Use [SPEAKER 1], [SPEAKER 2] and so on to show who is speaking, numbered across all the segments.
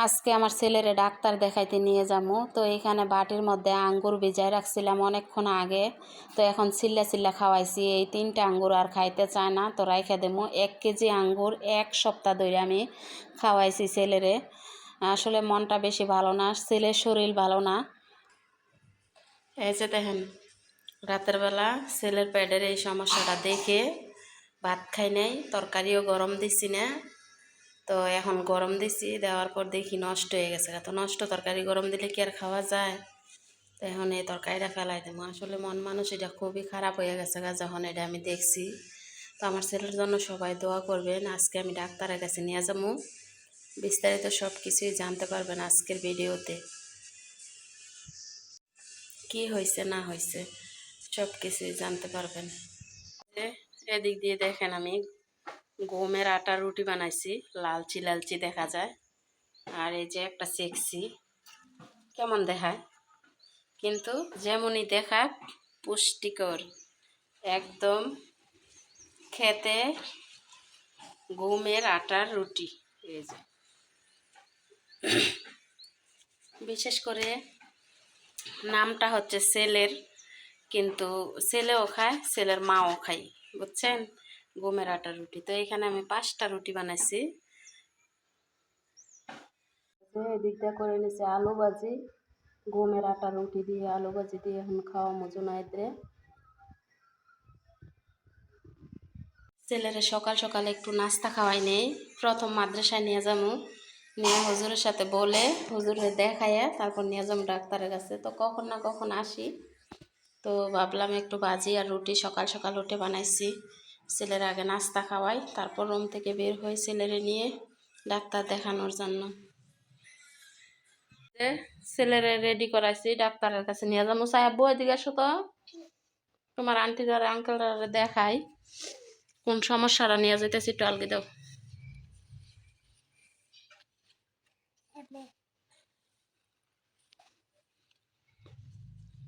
[SPEAKER 1] আজকে আমার ছেলেরে ডাক্তার দেখাইতে নিয়ে যাবো। তো এখানে বাটির মধ্যে আঙ্গুর ভিজাই রাখছিলাম অনেকক্ষণ আগে। তো এখন চিল্লা চিল্লা খাওয়াইছি। এই 3টা আঙ্গুর আর খাইতে চায় না, তো রাইখা দেবো। 1 কেজি আঙ্গুর 1 সপ্তাহ ধরে আমি খাওয়াইছি ছেলেরে। আসলে মনটা বেশি ভালো না, ছেলের শরীর ভালো না। এই যে দেখেন, রাতের বেলা ছেলের পেটের এই সমস্যাটা দেখে ভাত খাই নাই, তরকারিও গরম দিছি না। তো এখন গরম দিছি, দেওয়ার পর দেখি নষ্ট হয়ে গেছে। তো নষ্ট তরকারি গরম দিলে কি আর খাওয়া যায়? তো এখন এই তরকারিটা ফেলাই দেবো। আসলে মন মানুষ এটা খুবই খারাপ হয়ে গেছে যখন এটা আমি দেখছি। তো আমার ছেলের জন্য সবাই দোয়া করবেন। আজকে আমি ডাক্তারের কাছে নিয়ে যাবো, বিস্তারিত সব কিছুই জানতে পারবেন আজকের ভিডিওতে। কি হয়েছে না হয়েছে সব কিছুই জানতে পারবেন। এদিক দিয়ে দেখেন, আমি গমের আটার রুটি বানাইছি, লালচি লালচি দেখা যায়। আর এই যে একটা সেকছি, কেমন দেখায়, কিন্তু যেমনই দেখাক পুষ্টিকর একদম, খেতে গমের আটার রুটি। এই যে বিশেষ করে নামটা হচ্ছে ছেলের, কিন্তু ছেলেও খায়, ছেলের মাও খায়, বুঝছেন, গমের আটার রুটি। তো এখানে আমি 5টা রুটি বানাইছি। এদিকটা করে নিয়েছি আলু ভাজি, গমের আটার রুটি দিয়ে আলু ভাজি দিয়ে এখন খাওয়া মজুনাইদ্রে। ছেলেরা সকাল সকাল একটু নাস্তা খাওয়াই নেই, প্রথম মাদ্রাসায় নিয়ে যাবো, নিয়ে হুজুরের সাথে বলে হুজুরে দেখাইয়া তারপর নিয়ে যাবো ডাক্তারের কাছে। তো কখন না কখন আসি, তো ভাবলাম একটু ভাজি আর রুটি সকাল সকাল উঠে বানাইছি। ছেলের আগে নাস্তা খাওয়াই, তারপর রুম থেকে বের হয়ে ছেলেরে নিয়ে ডাক্তার দেখানোর জন্য। ছেলেরে রেডি করাইছি, ডাক্তারের কাছে নিয়ে যাবো। সাহেব এদিকে আসো তো, তোমার আন্টি দ্বারা আঙ্কেলরা দেখাই কোন সমস্যাটা নিয়ে যেতেছি, একটু আলগে দাও।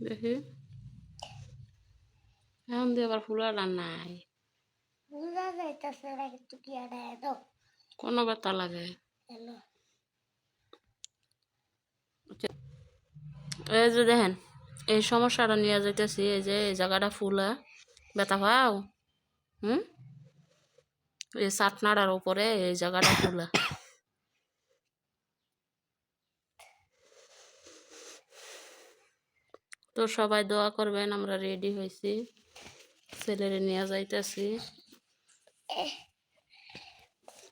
[SPEAKER 1] দেখি এখন দিয়ে আবার ফুলাটা নাই, কোনো ব্যথা লাগে? এই যে দেখেন, এই সমস্যাটা নিয়ে যাইতেছি, এই যে এই জায়গাটা ফুলা, ব্যথা পাও? এই চাটনাটার উপরে এই জায়গাটা ফুলা। তো সবাই দোয়া করবেন। আমরা রেডি হয়েছি, ছেলেরে নিয়ে যাইতেছি।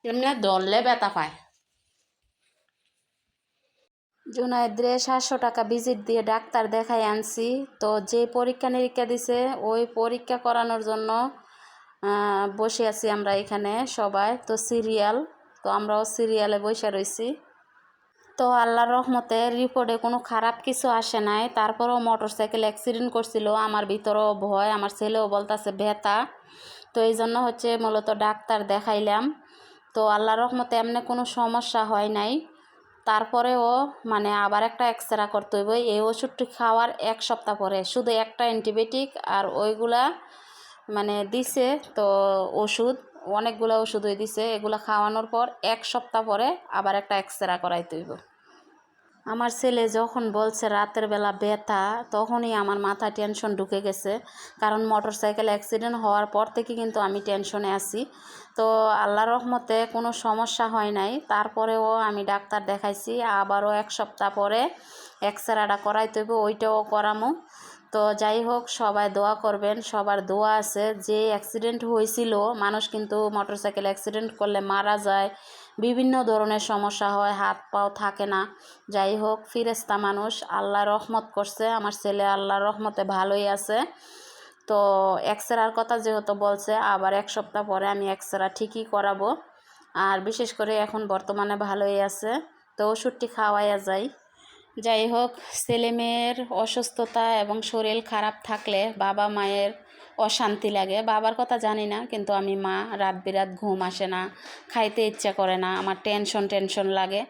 [SPEAKER 1] এমনি ধরলে ব্যথা পায়। জুনাইদ্রে 700 টাকা ভিজিট দিয়ে ডাক্তার দেখাই আনছি। তো যে পরীক্ষা নিরীক্ষা দিছে ওই পরীক্ষা করানোর জন্য বসে আছি আমরা এখানে সবাই। তো সিরিয়াল, তো আমরাও সিরিয়ালে বসে রয়েছি। তো আল্লাহর রহমতে রিপোর্টে কোনো খারাপ কিছু আসে নাই। তারপরেও মোটরসাইকেল অ্যাক্সিডেন্ট করছিল, আমার ভিতরেও ভয়, আমার ছেলেও বলতেছে ব্যথা। তো এই জন্য হচ্ছে মূলত ডাক্তার দেখাইলাম। তো আল্লাহর রহমতে এমনি কোনো সমস্যা হয় নাই। তারপরেও মানে আবার একটা এক্সরে করতে হইব। এই ওষুধটি খাওয়ার 1 সপ্তাহ পরে, শুধু একটা অ্যান্টিবায়োটিক আর ওইগুলা মানে দিছে। তো ওষুধ অনেকগুলো ওষুধই দিছে, এগুলো খাওয়ানোর পর 1 সপ্তাহ পরে আবার একটা এক্সরে করাইতে হইব। আমার ছেলে যখন বলছে রাতের বেলা ব্যথা, তখনই আমার মাথায় টেনশন ঢুকে গেছে, কারণ মোটরসাইকেল অ্যাক্সিডেন্ট হওয়ার পর থেকে কিন্তু আমি টেনশনে আছি। তো আল্লাহর রহমতে কোনো সমস্যা হয় নাই। তারপরেও আমি ডাক্তার দেখাইছি, আবারও 1 সপ্তাহ পরে এক্সরেটা করাইতে হইব, ওইটাও করামো। তো যাই হোক, সবাই দোয়া করবেন, সবার দোয়া আছে। যে অ্যাক্সিডেন্ট হয়েছিল, মানুষ কিন্তু মোটরসাইকেল অ্যাক্সিডেন্ট করলে মারা যায়, বিভিন্ন ধরনের সমস্যা হয়, হাত পাও থাকে না। যাই হোক, ফিরেস্তা মানুষ, আল্লাহ রহমত করছে, আমার ছেলে আল্লাহর রহমতে ভালোই আছে। তো এক্সরের কথা যেহেতু বলছে, আবার 1 সপ্তাহ পরে আমি এক্সরে ঠিকই করাবো। আর বিশেষ করে এখন বর্তমানে ভালোই আছে, তো ওষুধটি খাওয়াইয়া যায়। যাই হোক, ছেলে মেয়ের অসুস্থতা এবং শরীর খারাপ থাকলে বাবা মায়ের অশান্তি লাগে। বাবার কথা জানি না, কিন্তু আমি মা, রাত বিরাত ঘুম আসে না, খাইতে ইচ্ছা করে না, আমার টেনশন লাগে।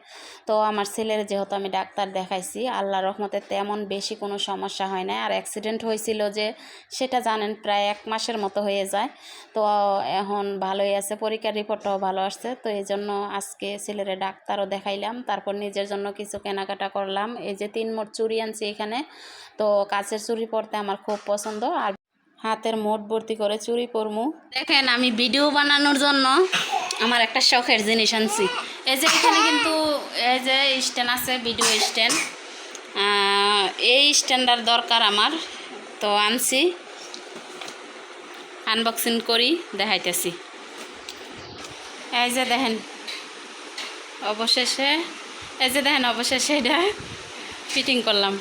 [SPEAKER 1] তো আমার ছেলের যেহেতু আমি ডাক্তার দেখাইছি, আল্লাহর রহমতে তেমন বেশি কোনো সমস্যা হয় না। আর অ্যাক্সিডেন্ট হয়েছিল যে সেটা জানেন, প্রায় 1 মাসের মতো হয়ে যায়। তো এখন ভালোই আছে, পরীক্ষার রিপোর্টটাও ভালো আসছে। তো এই জন্য আজকে ছেলের ডাক্তারও দেখাইলাম, তারপর নিজের জন্য কিছু কেনাকাটা করলাম। এই যে 3 মোট চুড়ি আনছি এখানে। তো কাচের চুড়ি পরতে আমার খুব পছন্দ, আর হাতের মোট ভর্তি করে চুড়ি পরমু। দেখেন, আমি ভিডিও বানানোর জন্য আমার একটা শখের জিনিস আনছি। এই যে এখানে কিন্তু এই যে স্ট্যান্ড আছে, ভিডিও স্ট্যান্ড। এই স্ট্যান্ডার দরকার আমার, তো আনছি। আনবক্সিং করি, দেখাইতেছি। এই যে দেখেন অবশেষে, এটা ফিটিং করলাম।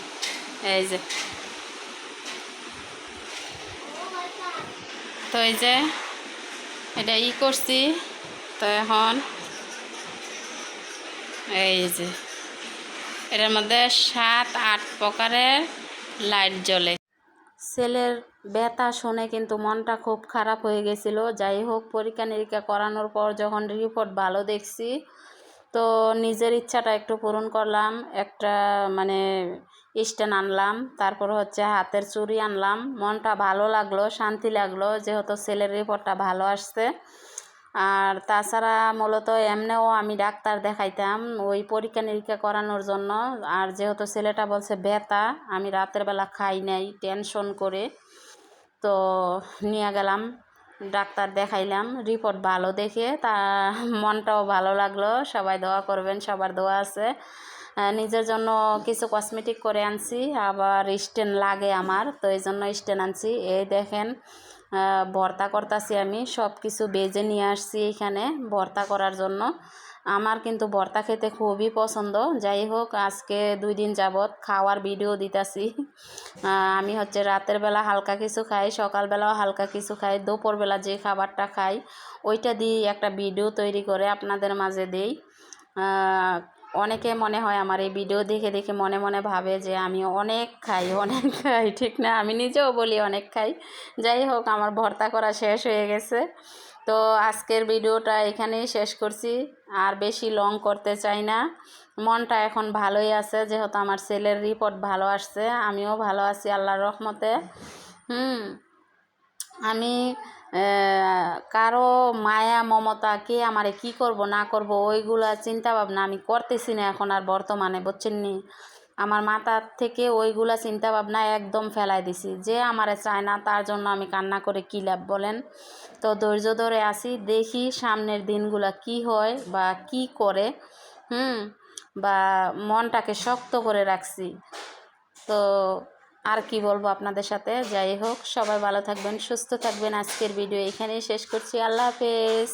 [SPEAKER 1] এই যে, তো এই যে এটা করছি। তো এখন এই যে এটার মধ্যে 7-8 প্রকারের লাইট জ্বলে। ছেলের ব্যথা শুনে কিন্তু মনটা খুব খারাপ হয়ে গেছিল। যাই হোক, পরীক্ষা নিরীক্ষা করানোর পর যখন রিপোর্ট ভালো দেখছি, তো নিজের ইচ্ছাটা একটু পূরণ করলাম। একটা মানে স্ট্যান্ড আনলাম, তারপর হচ্ছে হাতের চুড়ি আনলাম। মনটা ভালো লাগলো, শান্তি লাগলো, যেহেতু ছেলের রিপোর্টটা ভালো আসছে। আর তাছাড়া মূলত এমনিও আমি ডাক্তার দেখাইতাম ওই পরীক্ষা নিরীক্ষা করানোর জন্য। আর যেহেতু ছেলেটা বলছে ব্যথা, আমি রাতের বেলা খাই নাই টেনশন করে, তো নিয়ে গেলাম, ডাক্তার দেখাইলাম। রিপোর্ট ভালো দেখে তা মনটাও ভালো লাগলো। সবাই দোয়া করবেন, সবার দোয়া আছে। নিজের জন্য কিছু কসমেটিক করে আনছি, আবার স্ট্যান্ড লাগে আমার, তো এই জন্য স্ট্যান্ড আনছি। এই দেখেন, ভর্তা করতেছি আমি, সব কিছু বেজে নিয়ে আসছি এখানে ভর্তা করার জন্য। আমার কিন্তু ভর্তা খেতে খুবই পছন্দ। যাই হোক, আজকে 2 দিন যাবৎ খাওয়ার ভিডিও দিতেছি। আমি হচ্ছে রাতের বেলা হালকা কিছু খাই, সকালবেলাও হালকা কিছু খাই, দুপুরবেলা যে খাবারটা খাই ওইটা দিয়ে একটা ভিডিও তৈরি করে আপনাদের মাঝে দেই। অনেকে মনে হয় আমার এই ভিডিও দেখে দেখে মনে মনে ভাবে যে আমি অনেক খাই। ঠিক না, আমি নিজেও বলি অনেক খাই। যাই হোক, আমার ভর্তা করা শেষ হয়ে গেছে। তো আজকের ভিডিওটা এখানেই শেষ করছি, আর বেশি লং করতে চাই না। মনটা এখন ভালোই আছে, যেহেতু আমার ছেলের রিপোর্ট ভালো আসছে, আমিও ভালো আছি আল্লাহর রহমতে। আমি কারো মায়া মমতা, কে আমারে কি করব না করব ওইগুলা চিন্তা ভাবনা আমি করতেছি না এখন আর বর্তমানে, বুঝছেন নি। আমার মাথার থেকে ওইগুলা চিন্তা ভাবনা একদম ফেলাই দিছি। যে আমারে চায় না তার জন্য আমি কান্না করে কী লাভ বলেন। তো ধৈর্য ধরে আসি, দেখি সামনের দিনগুলা কি হয় বা কি করে। বা মনটাকে শক্ত করে রাখছি। তো আর কি বলবো আপনাদের সাথে। যাই হোক, সবাই ভালো থাকবেন, সুস্থ থাকবেন। আজকের ভিডিও এখানেই শেষ করছি। আল্লাহ হাফেজ।